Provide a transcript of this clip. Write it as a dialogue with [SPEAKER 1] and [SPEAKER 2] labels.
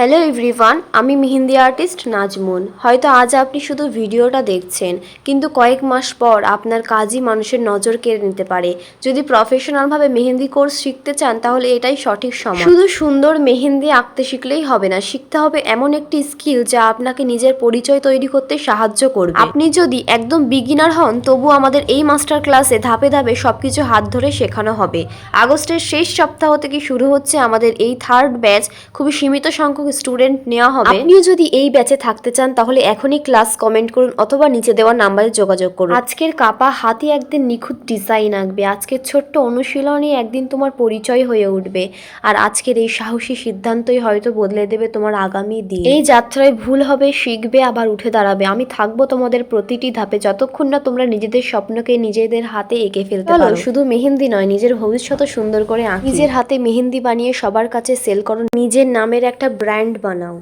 [SPEAKER 1] Hello everyone, আমি mehndi artist Nazmun. হয়তো আজ আপনি শুধু ভিডিওটা দেখছেন, কিন্তু কয়েক মাস পর আপনার কাজই মানুষের নজর কেড়ে নিতে পারে। যদি প্রফেশনালভাবে মেহেন্দি কোর্স শিখতে চান, তাহলে এটাই সঠিক সময়। শুধু সুন্দর মেহেন্দি আঁকতে শিখলেই হবে না, শিখতে হবে এমন একটি স্কিল যা আপনাকে নিজের পরিচয় তৈরি করতে সাহায্য করবে। আপনি যদি একদম বিগিনার হন, তবু আমাদের এই মাস্টার ক্লাসে ধাপে ধাপে সবকিছু হাত ধরে শেখানো হবে। আগস্টের শেষ সপ্তাহ থেকে শুরু হচ্ছে আমাদের এই থার্ড ব্যাচ। খুবই সীমিত সংখ্যক স্টুডেন্ট নেওয়া হবে। আপনিও যদি এই ব্যাচে থাকতে চান, তাহলে এখনই ক্লাস কমেন্ট করুন অথবা নিচে দেওয়া নাম্বারে যোগাযোগ করুন। আজকের কাপা হাতে একদিন নিখুঁত ডিজাইন আঁকবে, আজকের ছোট্ট অনুশীলনে একদিন তোমার পরিচয় হয়ে উঠবে। আর আজকের এই সাহসী সিদ্ধান্তই হয়তো বদলে দেবে তোমার আগামী দিন। এই যাত্রায় ভুল হবে, শিখবে, আবার উঠে দাঁড়াবে। আমি থাকবো তোমাদের প্রতিটি ধাপে, যতক্ষণ না তোমরা নিজেদের স্বপ্নকে নিজেদের হাতে এঁকে ফেলতে পারো। শুধু মেহেন্দি নয়, নিজের ভবিষ্যৎ সুন্দর করে আঁকি। নিজের হাতে মেহেন্দি বানিয়ে সবার কাছে সেল করো, নিজের নামের একটা ব্র্যান্ড বানাও।